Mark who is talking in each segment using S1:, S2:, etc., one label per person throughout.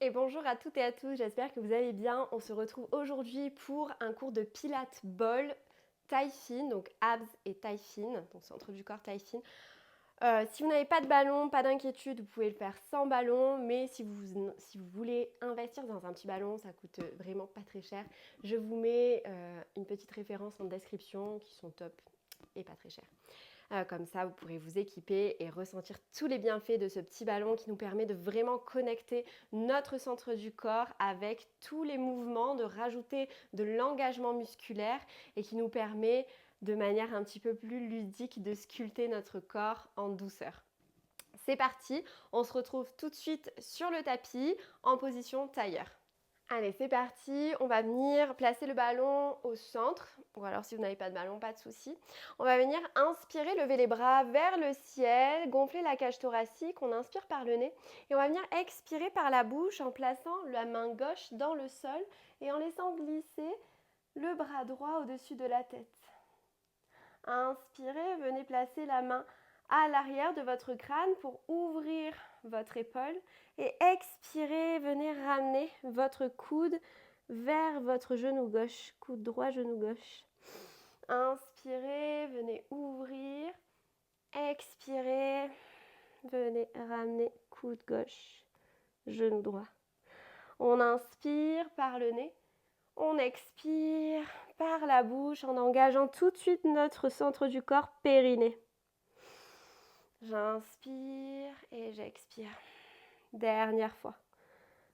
S1: Et bonjour à toutes et à tous, j'espère que vous allez bien. On se retrouve aujourd'hui pour un cours de Pilates Ball taille fine, donc abs et taille fine, donc centre du corps taille fine. Si vous n'avez pas de ballon, pas d'inquiétude, vous pouvez le faire sans ballon, mais si vous voulez investir dans un petit ballon, ça coûte vraiment pas très cher. Je vous mets une petite référence en description qui sont top et pas très chères. Comme ça, vous pourrez vous équiper et ressentir tous les bienfaits de ce petit ballon qui nous permet de vraiment connecter notre centre du corps avec tous les mouvements, de rajouter de l'engagement musculaire et qui nous permet de manière un petit peu plus ludique de sculpter notre corps en douceur. C'est parti, on se retrouve tout de suite sur le tapis en position tailleur. Allez, c'est parti. On va venir placer le ballon au centre. Ou alors, si vous n'avez pas de ballon, pas de souci. On va venir inspirer, lever les bras vers le ciel, gonfler la cage thoracique. On inspire par le nez. Et on va venir expirer par la bouche en plaçant la main gauche dans le sol et en laissant glisser le bras droit au-dessus de la tête. Inspirez, venez placer la main à l'arrière de votre crâne pour ouvrir votre épaule et expirez, venez ramener votre coude vers votre genou gauche, coude droit, genou gauche. Inspirez, venez ouvrir, expirez, venez ramener coude gauche, genou droit. On inspire par le nez, on expire par la bouche en engageant tout de suite notre centre du corps périnée. J'inspire et j'expire. Dernière fois.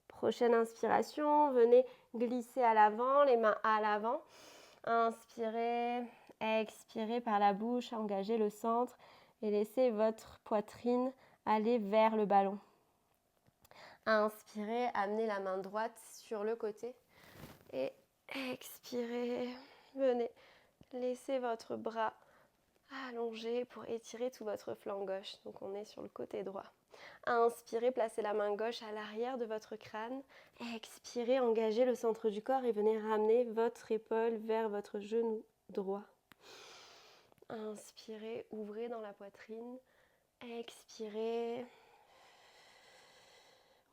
S1: Prochaine inspiration, venez glisser à l'avant, les mains à l'avant. Inspirez, expirez par la bouche, engagez le centre et laissez votre poitrine aller vers le ballon. Inspirez, amenez la main droite sur le côté et expirez, venez laisser votre bras allongé pour étirer tout votre flanc gauche. Donc on est sur le côté droit. Inspirez, placez la main gauche à l'arrière de votre crâne. Expirez, engagez le centre du corps et venez ramener votre épaule vers votre genou droit. Inspirez, ouvrez dans la poitrine. Expirez.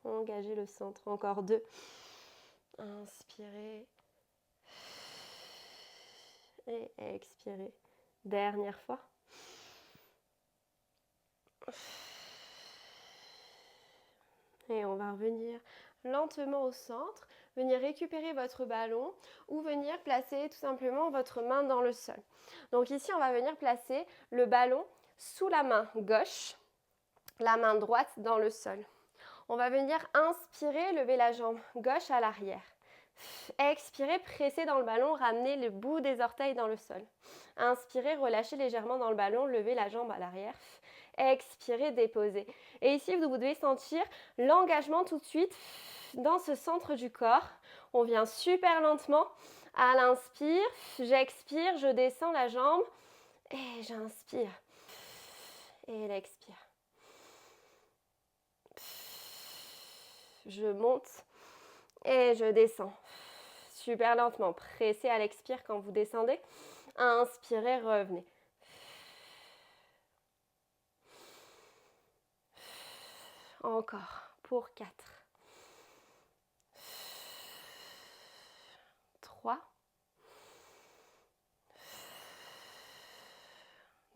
S1: Engagez le centre. Encore 2. Inspirez. Et expirez. Dernière fois. Et on va revenir lentement au centre, venir récupérer votre ballon ou venir placer tout simplement votre main dans le sol. Donc ici, on va venir placer le ballon sous la main gauche, la main droite dans le sol. On va venir inspirer, lever la jambe gauche à l'arrière. Expirez, pressez dans le ballon, ramenez le bout des orteils dans le sol. Inspirez, relâchez légèrement dans le ballon, levez la jambe à l'arrière. Expirez, déposez. Et ici, vous devez sentir l'engagement tout de suite dans ce centre du corps. On vient super lentement. À l'inspire, j'expire, je descends la jambe et j'inspire. Et l'expire. Je monte et je descends. Super lentement. Pressez à l'expire quand vous descendez. Inspirez, revenez. Encore pour 4. 3.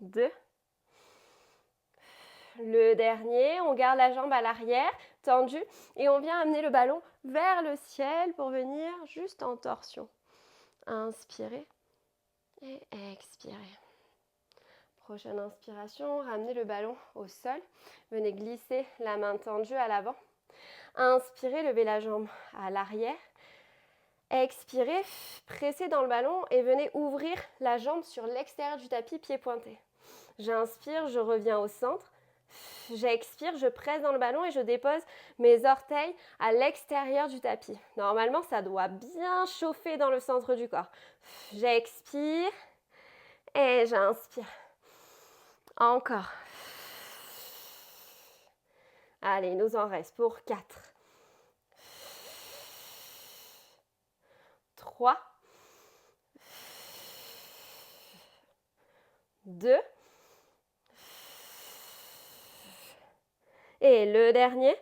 S1: 2. Le dernier, on garde la jambe à l'arrière, tendue, et on vient amener le ballon vers le ciel pour venir juste en torsion. Inspirez et expirez. Prochaine inspiration, ramenez le ballon au sol. Venez glisser la main tendue à l'avant. Inspirez, levez la jambe à l'arrière. Expirez, pressez dans le ballon et venez ouvrir la jambe sur l'extérieur du tapis, pied pointé. J'inspire, je reviens au centre. J'expire, je presse dans le ballon et je dépose mes orteils à l'extérieur du tapis. Normalement, ça doit bien chauffer dans le centre du corps. J'expire et j'inspire. Encore. Allez, il nous en reste pour 4. 3. 2. Et le dernier.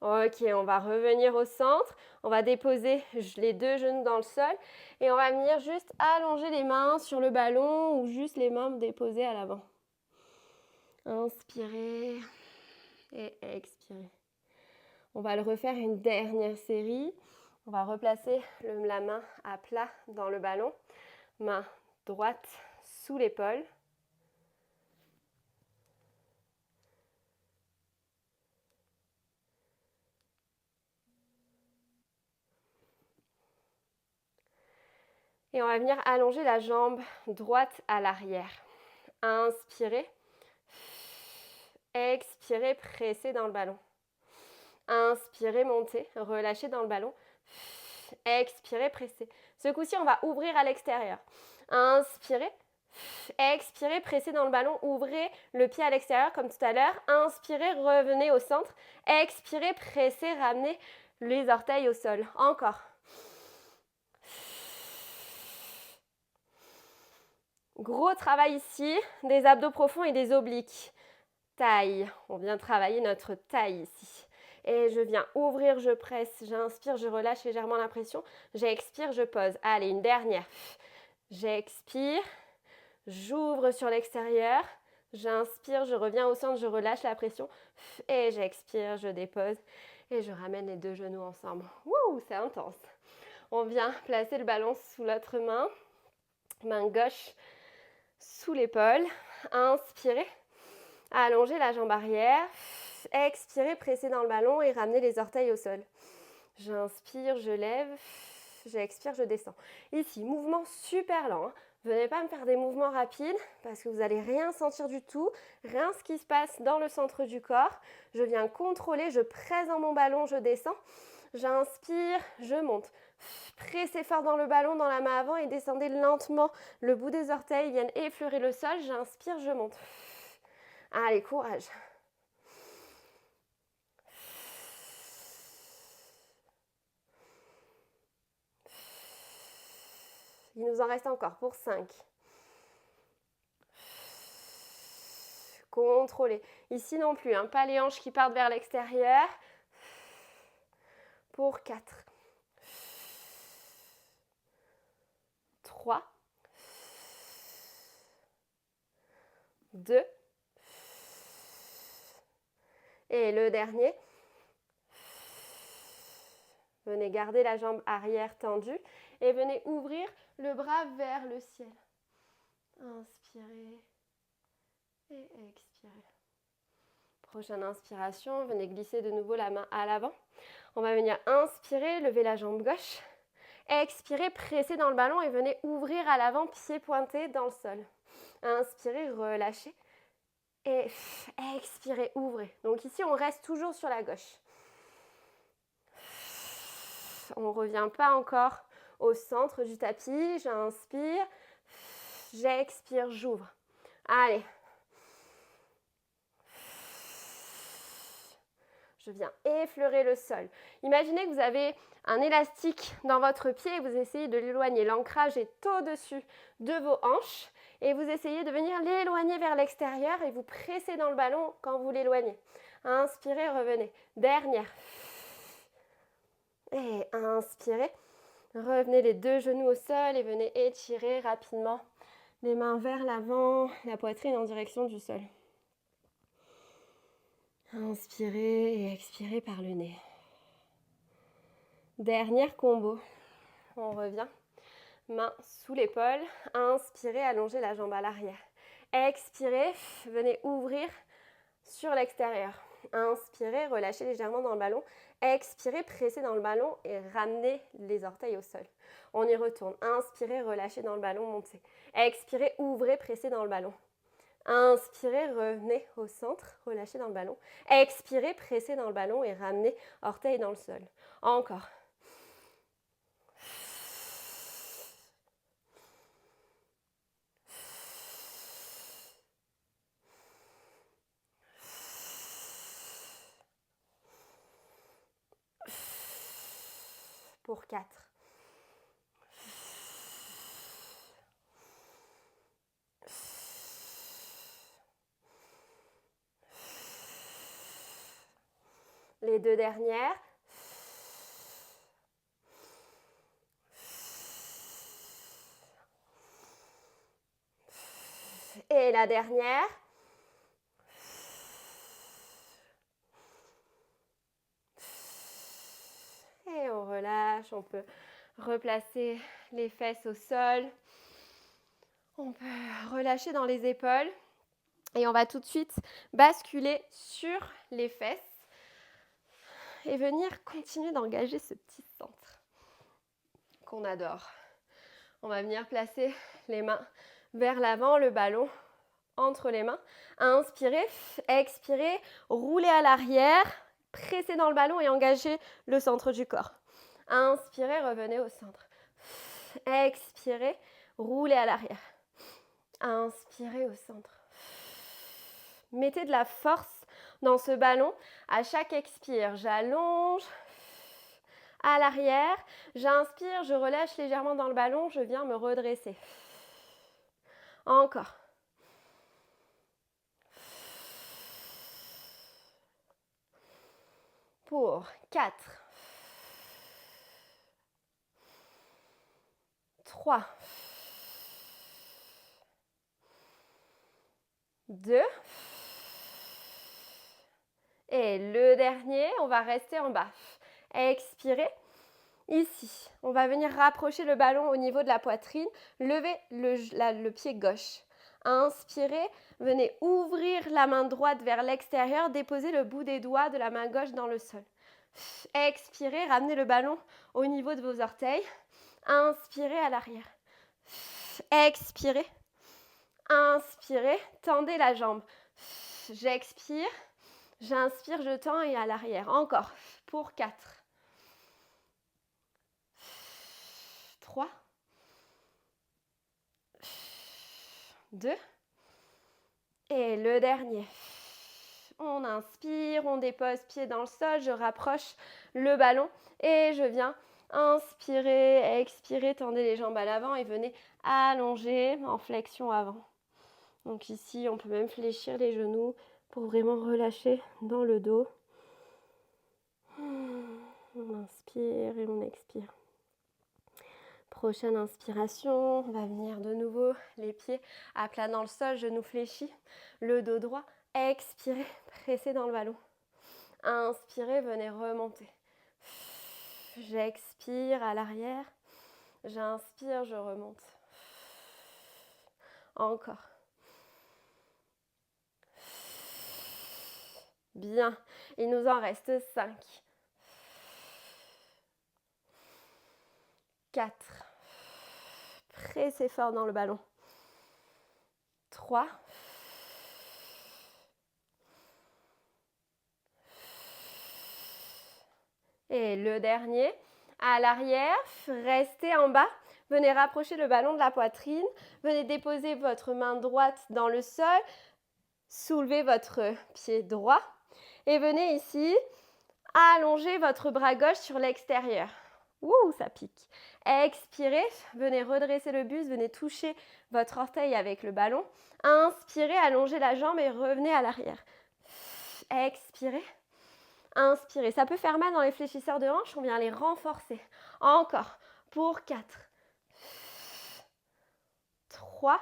S1: Ok, on va revenir au centre. On va déposer les deux genoux dans le sol et on va venir juste allonger les mains sur le ballon ou juste les mains déposées à l'avant. Inspirez et expirez. On va le refaire une dernière série. On va replacer la main à plat dans le ballon. Main droite sous l'épaule. Et on va venir allonger la jambe droite à l'arrière. Inspirez. Expirez, pressez dans le ballon. Inspirez, montez, relâchez dans le ballon. Expirez, pressez. Ce coup-ci, on va ouvrir à l'extérieur. Inspirez. Expirez, pressez dans le ballon. Ouvrez le pied à l'extérieur comme tout à l'heure. Inspirez, revenez au centre. Expirez, pressez, ramenez les orteils au sol. Encore. Gros travail ici, des abdos profonds et des obliques. Taille, on vient travailler notre taille ici. Et je viens ouvrir, je presse, j'inspire, je relâche légèrement la pression. J'expire, je pose. Allez, une dernière. J'expire, j'ouvre sur l'extérieur. J'inspire, je reviens au centre, je relâche la pression. Et j'expire, je dépose. Et je ramène les deux genoux ensemble. Wouh, c'est intense. On vient placer le ballon sous l'autre main. Main gauche sous l'épaule. Inspirez. Allongez la jambe arrière. Expirez, pressez dans le ballon et ramenez les orteils au sol. J'inspire, je lève. J'expire, je descends. Ici, mouvement super lent. Hein. Venez pas me faire des mouvements rapides parce que vous n'allez rien sentir du tout. Rien ce qui se passe dans le centre du corps. Je viens contrôler, je presse dans mon ballon, je descends. J'inspire, je monte. Pressez fort dans le ballon, dans la main avant et descendez lentement. Le bout des orteils viennent effleurer le sol. J'inspire, je monte. Allez, courage. Il nous en reste encore pour 5. Contrôlez. Ici non plus, hein, pas les hanches qui partent vers l'extérieur. Pour 4. 3. 2. Et le dernier. Venez garder la jambe arrière tendue et venez ouvrir le bras vers le ciel. Inspirez et expirez. Prochaine inspiration, venez glisser de nouveau la main à l'avant. On va venir inspirer, lever la jambe gauche. Expirez, pressez dans le ballon et venez ouvrir à l'avant, pied pointé dans le sol. Inspirez, relâchez. Et expirez, ouvrez. Donc ici, on reste toujours sur la gauche. On ne revient pas encore au centre du tapis. J'inspire, j'expire, j'ouvre. Allez. Je viens effleurer le sol. Imaginez que vous avez un élastique dans votre pied et vous essayez de l'éloigner. L'ancrage est au-dessus de vos hanches et vous essayez de venir l'éloigner vers l'extérieur et vous pressez dans le ballon quand vous l'éloignez. Inspirez, revenez. Dernière. Et inspirez. Revenez les deux genoux au sol et venez étirer rapidement les mains vers l'avant, la poitrine en direction du sol. Inspirez et expirez par le nez. Dernière combo. On revient. Main sous l'épaule. Inspirez, allongez la jambe à l'arrière. Expirez, venez ouvrir sur l'extérieur. Inspirez, relâchez légèrement dans le ballon. Expirez, pressez dans le ballon et ramenez les orteils au sol. On y retourne. Inspirez, relâchez dans le ballon, montez. Expirez, ouvrez, pressez dans le ballon. Inspirez, revenez au centre, relâchez dans le ballon. Expirez, pressez dans le ballon et ramenez orteils dans le sol. Encore. Pour 4. Les 2 dernières. Et la dernière. Et on relâche, on peut replacer les fesses au sol. On peut relâcher dans les épaules. Et on va tout de suite basculer sur les fesses et venir continuer d'engager ce petit centre qu'on adore. On va venir placer les mains vers l'avant, le ballon entre les mains. Inspirez, expirez, roulez à l'arrière, pressez dans le ballon et engagez le centre du corps. Inspirez, revenez au centre. Expirez, roulez à l'arrière. Inspirez au centre. Mettez de la force dans ce ballon. À chaque expire, j'allonge à l'arrière. J'inspire, je relâche légèrement dans le ballon. Je viens me redresser. Encore. Pour 4, 3, 2, et le dernier, on va rester en bas. Expirez. Ici, on va venir rapprocher le ballon au niveau de la poitrine, lever le pied gauche. Inspirez, venez ouvrir la main droite vers l'extérieur, déposez le bout des doigts de la main gauche dans le sol. Expirez, ramenez le ballon au niveau de vos orteils. Inspirez à l'arrière. Expirez. Inspirez, tendez la jambe. J'expire, j'inspire, je tends et à l'arrière. Encore pour 4, 3, 2, et le dernier. On inspire, on dépose pied dans le sol, je rapproche le ballon et je viens inspirer, expirer, tendez les jambes à l'avant et venez allonger en flexion avant. Donc ici, on peut même fléchir les genoux pour vraiment relâcher dans le dos. On inspire et on expire. Prochaine inspiration, on va venir de nouveau les pieds à plat dans le sol, genoux fléchis, le dos droit. Expirez, pressez dans le ballon. Inspirez, venez remonter. J'expire à l'arrière. J'inspire, je remonte. Encore. Bien. Il nous en reste 5. 4. Pressez fort dans le ballon. 3. 'Et le dernier, à l'arrière, restez en bas. Venez rapprocher le ballon de la poitrine. Venez déposer votre main droite dans le sol. Soulevez votre pied droit. Et venez ici allonger votre bras gauche sur l'extérieur. Ouh, ça pique. Expirez, venez redresser le buste, venez toucher votre orteil avec le ballon. Inspirez, allongez la jambe et revenez à l'arrière. Expirez. Inspirez. Ça peut faire mal dans les fléchisseurs de hanches, on vient les renforcer. Encore. Pour 4, 3,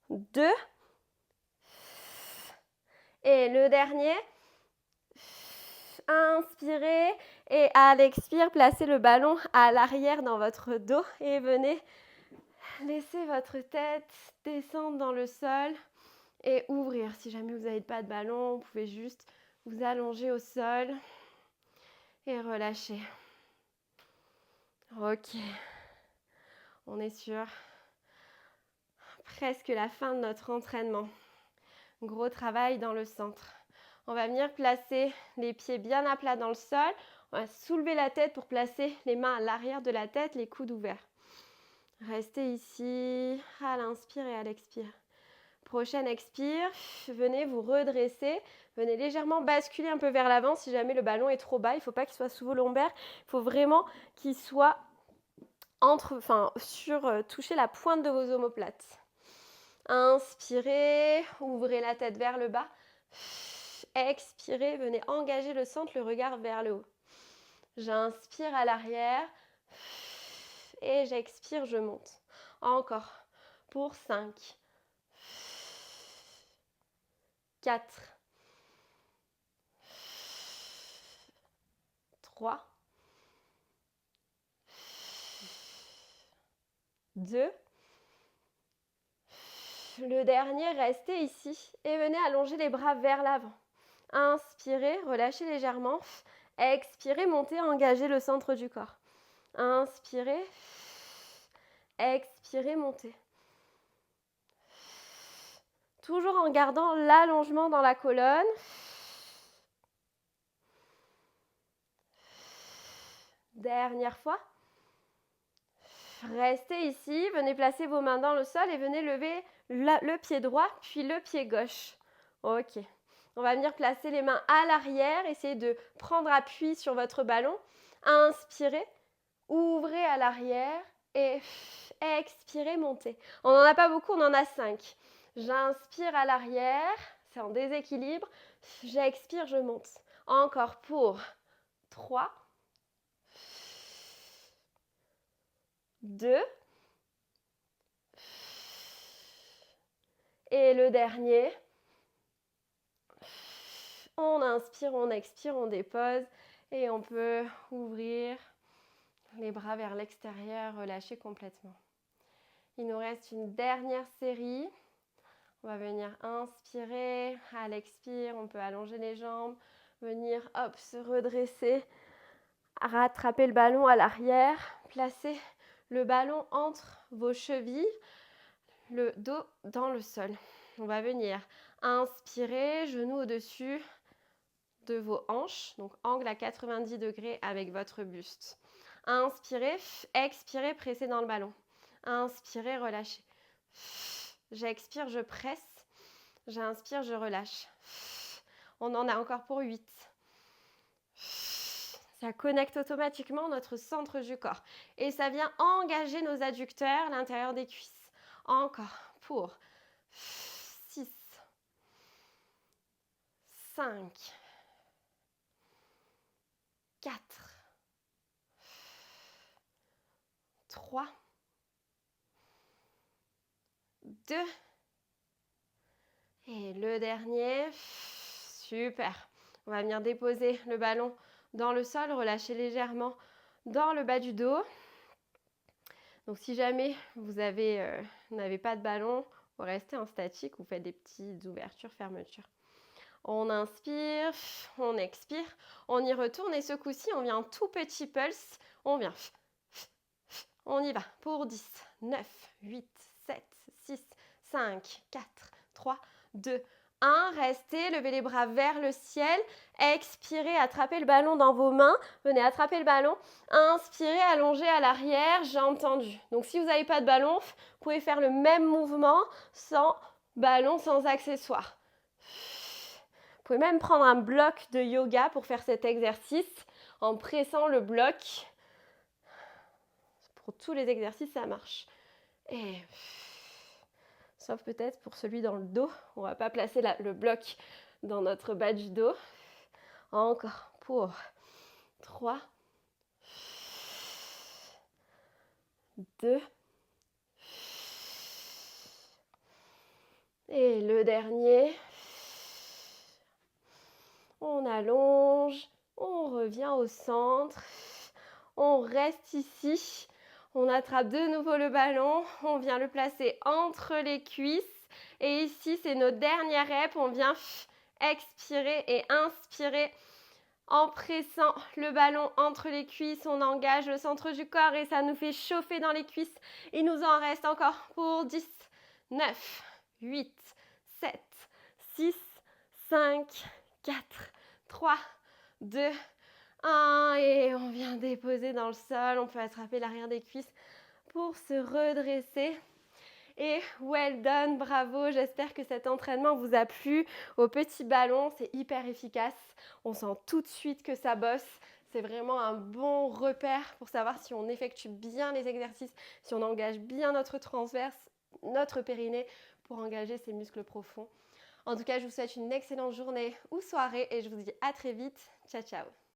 S1: 2, et le dernier. Inspirez et à l'expire, placez le ballon à l'arrière dans votre dos et venez laisser votre tête descendre dans le sol et ouvrir. Si jamais vous n'avez pas de ballon, vous pouvez juste vous allonger au sol et relâcher. Ok, on est sur presque la fin de notre entraînement. Gros travail dans le centre. On va venir placer les pieds bien à plat dans le sol. On va soulever la tête pour placer les mains à l'arrière de la tête, les coudes ouverts. Restez ici à l'inspire et à l'expire. Prochaine expire, venez vous redresser. Venez légèrement basculer un peu vers l'avant si jamais le ballon est trop bas. Il ne faut pas qu'il soit sous vos lombaires. Il faut vraiment qu'il soit toucher la pointe de vos omoplates. Inspirez, ouvrez la tête vers le bas. Expirez, venez engager le centre, le regard vers le haut. J'inspire à l'arrière et j'expire, je monte. Encore. Pour 5, 4, 3, 2. Le dernier, restez ici et venez allonger les bras vers l'avant. Inspirez, relâchez légèrement. Expirez, montez, engagez le centre du corps. Inspirez, expirez, montez. Toujours en gardant l'allongement dans la colonne. Dernière fois. Restez ici, venez placer vos mains dans le sol et venez lever le pied droit puis le pied gauche. Ok. On va venir placer les mains à l'arrière, essayez de prendre appui sur votre ballon. Inspirez, ouvrez à l'arrière et expirez, montez. On n'en a pas beaucoup, on en a 5. J'inspire à l'arrière, c'est en déséquilibre. J'expire, je monte. Encore pour 3, 2. Et le dernier. On inspire, on expire, on dépose et on peut ouvrir les bras vers l'extérieur, relâcher complètement. Il nous reste une dernière série. On va venir inspirer, à l'expire, on peut allonger les jambes, venir hop, se redresser, rattraper le ballon à l'arrière, placer le ballon entre vos chevilles, le dos dans le sol. On va venir inspirer, genoux au-dessus de vos hanches, donc angle à 90 degrés avec votre buste. Inspirez, expirez, pressez dans le ballon. Inspirez, relâchez. J'expire, je presse. J'inspire, je relâche. On en a encore pour 8. Ça connecte automatiquement notre centre du corps. Et ça vient engager nos adducteurs, l'intérieur des cuisses. Encore pour 6, 5, 4, 3, 2, et le dernier. Super. On va venir déposer le ballon dans le sol, relâcher légèrement dans le bas du dos. Donc si jamais vous n'avez pas de ballon, vous restez en statique, vous faites des petites ouvertures, fermetures. On inspire, on expire, on y retourne et ce coup-ci, on vient en tout petit pulse, on vient. On y va pour 10, 9, 8, 7, 6, 5, 4, 3, 2, 1. Restez, levez les bras vers le ciel. Expirez, attrapez le ballon dans vos mains. Venez attraper le ballon. Inspirez, allongez à l'arrière, jambes tendues. Donc si vous n'avez pas de ballon, vous pouvez faire le même mouvement sans ballon, sans accessoire. Vous pouvez même prendre un bloc de yoga pour faire cet exercice en pressant le bloc. Pour tous les exercices, ça marche. Et sauf peut-être pour celui dans le dos. On ne va pas placer le bloc dans notre bas du dos. Encore pour 3, 2. Et le dernier. On allonge. On revient au centre. On reste ici. On attrape de nouveau le ballon, on vient le placer entre les cuisses. Et ici, c'est notre dernière rep. On vient expirer et inspirer en pressant le ballon entre les cuisses. On engage le centre du corps et ça nous fait chauffer dans les cuisses. Il nous en reste encore pour 10, 9, 8, 7, 6, 5, 4, 3, 2, 1, et on vient déposer dans le sol. On peut attraper l'arrière des cuisses pour se redresser. Et well done, bravo. J'espère que cet entraînement vous a plu. Au petit ballon, c'est hyper efficace. On sent tout de suite que ça bosse. C'est vraiment un bon repère pour savoir si on effectue bien les exercices, si on engage bien notre transverse, notre périnée pour engager ces muscles profonds. En tout cas, je vous souhaite une excellente journée ou soirée et je vous dis à très vite. Ciao, ciao!